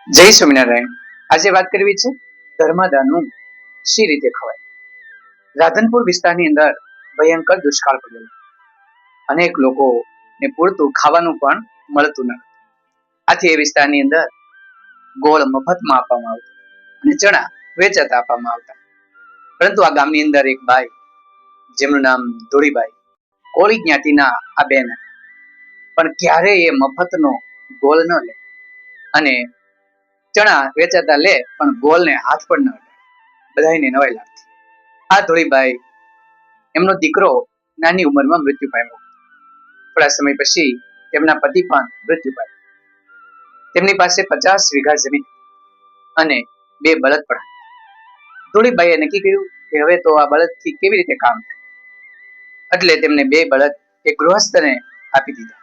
જય સ્વામિનારાયણ। આજે વાત કરવી છે ધર્માદાનું શી રીતે ખવાય। રાધનપુર વિસ્તારની અંદર ભયંકર દુષ્કાળ પડેલો, અનેક લોકોને પૂરતું ખાવાનું પણ મળતું ન હતું। આથી એ વિસ્તારની અંદર ગોળ મફતમાં આપવામાં આવતો અને ચણા વેચાતા આપવામાં આવતા। પરંતુ આ ગામની અંદર એક બાઈ, જેમનું નામ ધોળીબાઈ, કોળી જ્ઞાતિના આ બેન હતા, પણ ક્યારેય એ મફતનો ગોળ ન લે અને ચણા વેચાતા લે પણ ગોળને હાથ પણ ન અડાડે, બધાને નવાઈ લાગતી। આ ધોળીબાઈ, એમનો દીકરો નાની ઉંમરમાં મૃત્યુ પામ્યો। થોડા સમય પછી તેમના પતિ પણ મૃત્યુ પામ્યા। તેમની પાસે 50 વીઘા જમીન અને 2 બળદ પણ હતા। ધોળીબાઈએ નક્કી કર્યું કે હવે તો આ બળદથી કેવી રીતે કામ થાય, એટલે તેમને 2 બળદ એક ગૃહસ્થને આપી દીધા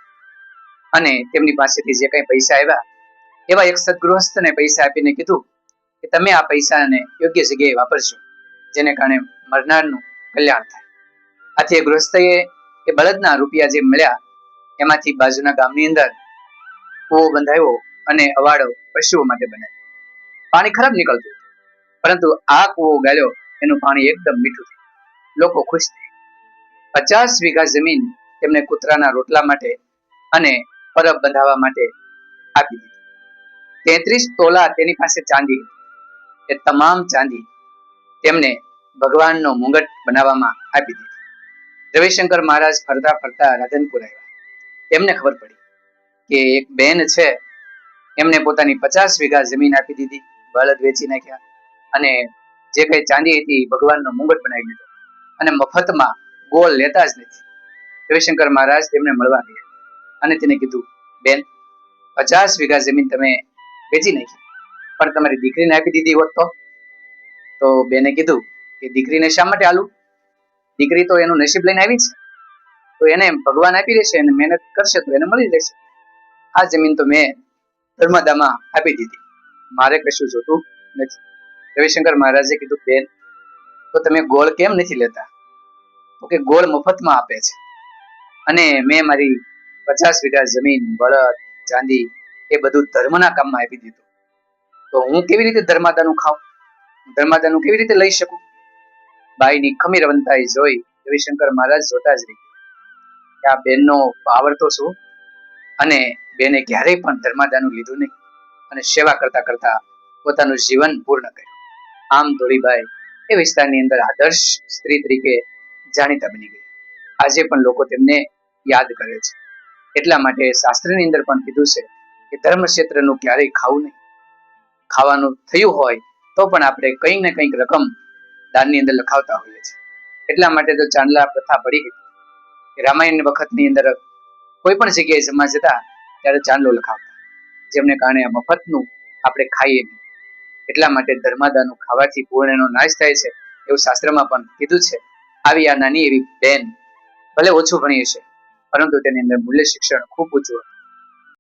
અને તેમની પાસેથી જે કંઈ પૈસા આવ્યા એવા એક સદગૃહસ્થને પૈસા આપીને કીધું કે તમે આ પૈસાને યોગ્ય જગ્યાએ વાપરજો, જેને કારણે મરનારનું કલ્યાણ થાય। આથી એ ગૃહસ્થએ એ બળદના રૂપિયા જે મળ્યા એમાંથી બાજુના ગામની અંદર કૂવો બંધાવ્યો અને અવાડો પશુઓ માટે બનાવ્યો। પાણી ખરાબ નીકળતું, પરંતુ આ કૂવો ગાળ્યો એનું પાણી એકદમ મીઠું થયું, લોકો ખુશ થયા। 50 વીઘા જમીન તેમને કૂતરાના રોટલા માટે અને પરબ બંધાવવા માટે આપી દીધી। 33 તોલા તેની પાસે ચાંદી હતી, એ તમામ ચાંદી તેમને ભગવાનનો મુંગટ બનાવવામાં આપી દીધી। રવિશંકર મહારાજ ફરતા ફરતા રાધનપુર આવ્યા। તેમને ખબર પડી કે એક બેન છે, એમને પોતાની 50 વીઘા જમીન આપી દીધી, બળદ વેચી નાખ્યા અને જે કઈ ચાંદી હતી ભગવાનનો મુંગટ બનાવી દીધો અને મફતમાં ગોળ લેતા જ નથી। રવિશંકર મહારાજ તેમને મળવા ગયા અને તેને કીધું, બેન, 50 વીઘા જમીન તમે વેચી નાખી, પણ તમારી દીકરીને આપી દીધી હોત તો બેને કીધું કે દીકરીને શા માટે આલું, દીકરી તો એનું નસીબ લઈને આવી છે, તો એને ભગવાન આપી દેશે અને મહેનત કરશે તો એને મળી રહેશે। આ જમીન તો મેં ધર્મદામાં આપી દીધી, મારે કશું જોતું નથી। રવિશંકર મહારાજે કીધું, બેન, તો તમે ગોળ કેમ નથી લેતા? તો કે ગોળ મફતમાં આપે છે અને મેં મારી 50 વીઘા જમીન, બળદ, ચાંદી એ બધું ધર્મના કામમાં આપી દીધું, તો હું કેવી રીતે ધર્માદાનું ખાઉં, ધર્માદાનું કેવી રીતે લઈ શકું? બાઈની ખમીરવંતાઈ જોઈ રવિશંકર મહારાજ જોતા જ રહી ગયા કે આ બેનનો પાવર તો શું, અને બેને ક્યારેય પણ ધર્માદાનું લીધું નહીં અને સેવા કરતા કરતા પોતાનું જીવન પૂર્ણ કર્યું। આમ ધોળીબાઈ એ વિસ્તારની અંદર આદર્શ સ્ત્રી તરીકે જાણીતા બની ગયા। આજે પણ લોકો તેમને યાદ કરે છે। એટલા માટે શાસ્ત્રની અંદર પણ કીધું છે કે ધર્મ ક્ષેત્રનું ક્યારેય ખાવું નહીં। ખાવાનું થયું હોય તો પણ આપણે કંઈક ને કંઈક રકમ દાનની અંદર લખાવતા હોઈએ છીએ। એટલા માટે તો ચાંદલા પ્રથા પડી હતી। રામાયણ વખતની અંદર કોઈ પણ જગ્યાએ જમવા જતા ત્યારે ચાંદલો લખાવતા, જેમને કારણે મફતનું આપણે ખાઈએ નહીં। એટલા માટે ધર્માદાનું ખાવાથી પૂર્ણનો નાશ થાય છે એવું શાસ્ત્રમાં પણ કીધું છે। આવી આ નાની એવી બેન ભલે ઓછું ભણી હશે, પરંતુ તેની અંદર મૂલ્ય શિક્ષણ ખૂબ ઊંચું હતું।